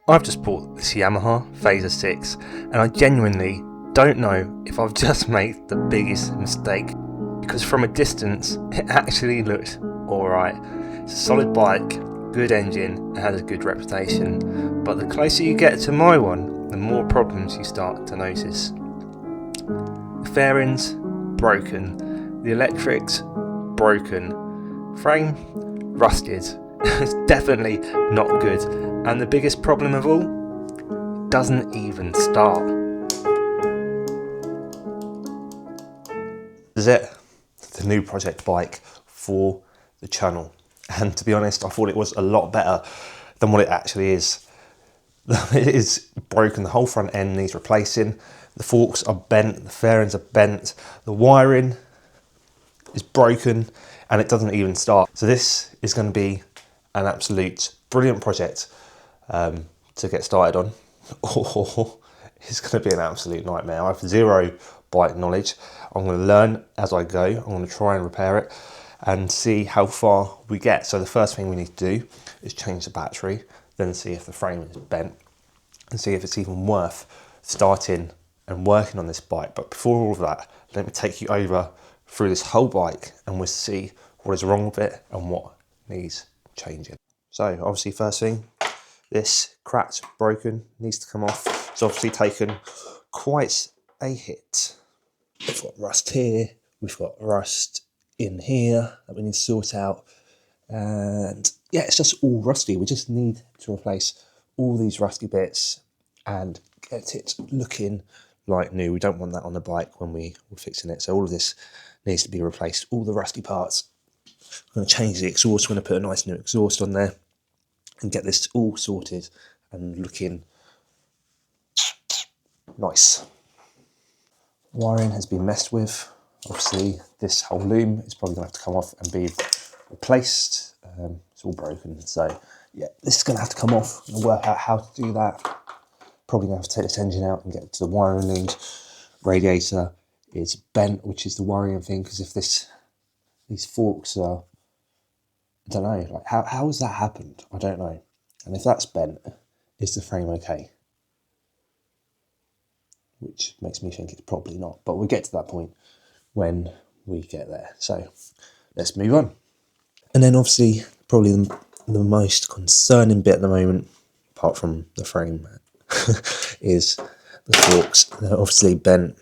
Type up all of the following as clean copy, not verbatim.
I've just bought this Yamaha FZ6 and I genuinely don't know if I've just made the biggest mistake, because from a distance it actually looked alright. It's a solid bike, good engine, it has a good reputation, but the closer you get to my one, the more problems you start to notice. The fairings, broken. The electrics, broken. Frame, rusted. It's definitely not good. And the biggest problem of all, it doesn't even start. This is it, the new project bike for the channel. And to be honest, I thought it was a lot better than what it actually is. It is broken, the whole front end needs replacing. The forks are bent, the fairings are bent, the wiring is broken, and it doesn't even start. So this is going to be an absolute brilliant project to get started on, or it's going to be an absolute nightmare. I have zero bike knowledge. I'm going to learn as I go. I'm going to try and repair it and see how far we get. So the first thing we need to do is change the battery, then see if the frame is bent and see if it's even worth starting and working on this bike. But before all of that, let me take you over through this whole bike and we'll see what is wrong with it and what needs changing. So obviously first thing, this cracked, broken, needs to come off. It's obviously taken quite a hit. We've got rust here, we've got rust in here that we need to sort out. And yeah, it's just all rusty. We just need to replace all these rusty bits and get it looking like new. We don't want that on the bike when we're fixing it. So all of this needs to be replaced, all the rusty parts. I'm going to change the exhaust. I'm going to put a nice new exhaust on there and get this all sorted and looking nice. Wiring has been messed with. Obviously this whole loom is probably going to have to come off and be replaced. It's all broken, so yeah, this is going to have to come off. I'm going to work out how to do that. Probably going to have to take this engine out and get it to the wiring looms. Radiator is bent, which is the worrying thing, because if these forks are, I don't know, like how has that happened? I don't know. And if that's bent, is the frame okay? Which makes me think it's probably not, but we'll get to that point when we get there. So let's move on. And then obviously probably the most concerning bit at the moment, apart from the frame, is the forks. They're obviously bent,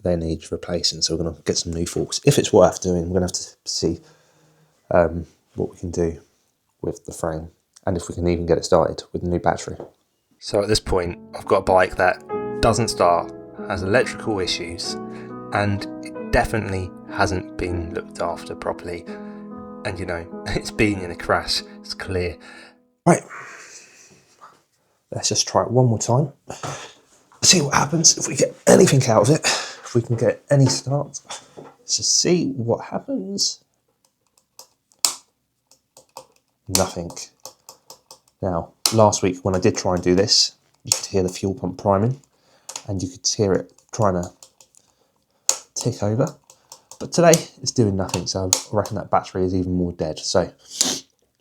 they need replacing, so we're going to get some new forks. If it's worth doing, we're going to have to see what we can do with the frame and if we can even get it started with a new battery. So at this point, I've got a bike that doesn't start, has electrical issues, and it definitely hasn't been looked after properly. And you know, it's been in a crash, it's clear. Right, let's just try it one more time. See what happens, if we get anything out of it, if we can get any start. Let's just see what happens. Nothing. Now, last week when I did try and do this, you could hear the fuel pump priming and you could hear it trying to tick over. But today it's doing nothing, so I reckon that battery is even more dead. So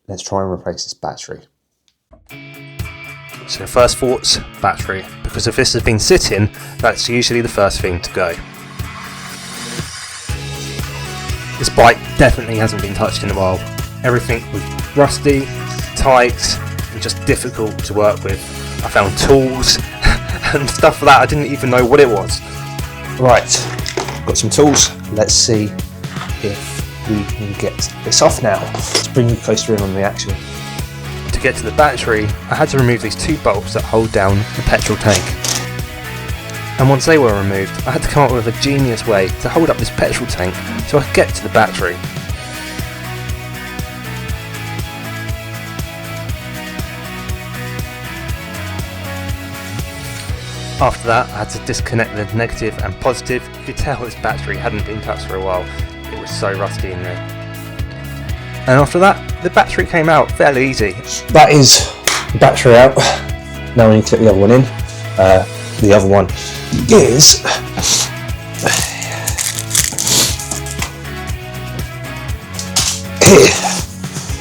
let's try and replace this battery. So first thoughts, battery, because if this has been sitting, that's usually the first thing to go. This bike definitely hasn't been touched in a while. Everything was rusty, tight, and just difficult to work with. I found tools and stuff like that, I didn't even know what it was. Right, got some tools. Let's see if we can get this off now. Let's bring you closer in on the action. To get to the battery, I had to remove these two bolts that hold down the petrol tank. And once they were removed, I had to come up with a genius way to hold up this petrol tank so I could get to the battery. After that, I had to disconnect the negative and positive. You could tell this battery hadn't been touched for a while. It was so rusty in there. And after that, the battery came out fairly easy. That is the battery out. Now we need to get the other one in. The other one is here.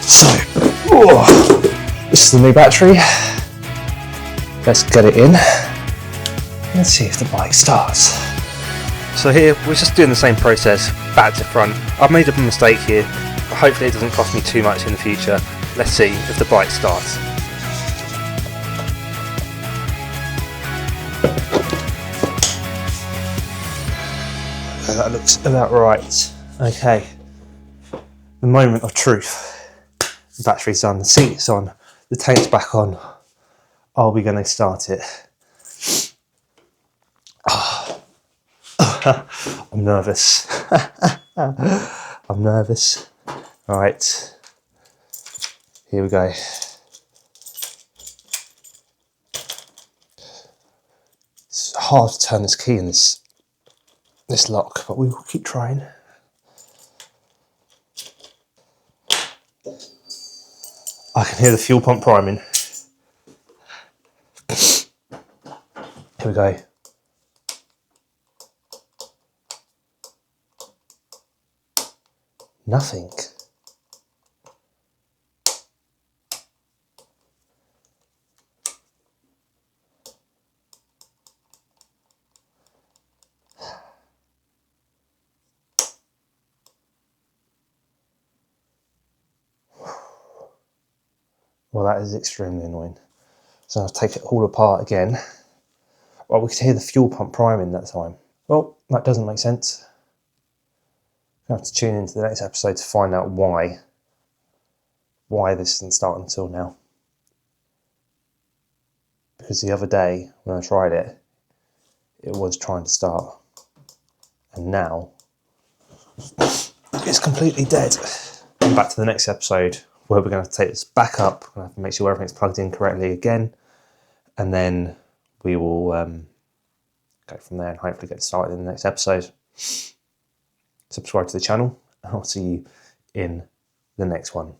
So, this is the new battery. let's get it in. Let's see if the bike starts. So here we're just doing the same process, back to front. I've made a mistake here, but hopefully it doesn't cost me too much in the future. Let's see if the bike starts. That looks about right. Okay, the moment of truth. The battery's on, the seat's on, the tank's back on. Are we going to start it? I'm nervous. I'm nervous. Right, here we go. It's hard to turn this key in this lock, but we will keep trying. I can hear the fuel pump priming. Here we go. Nothing. Well, that is extremely annoying. So I'll take it all apart again. Well, we could hear the fuel pump priming that time. Well, that doesn't make sense. I have to tune into the next episode to find out why this didn't start until now. Because the other day when I tried it, it was trying to start. And now it's completely dead. And back to the next episode where we're going to have to take this back up. We're going to have to make sure everything's plugged in correctly again. And then we will go from there and hopefully get started in the next episode. Subscribe to the channel and I'll see you in the next one.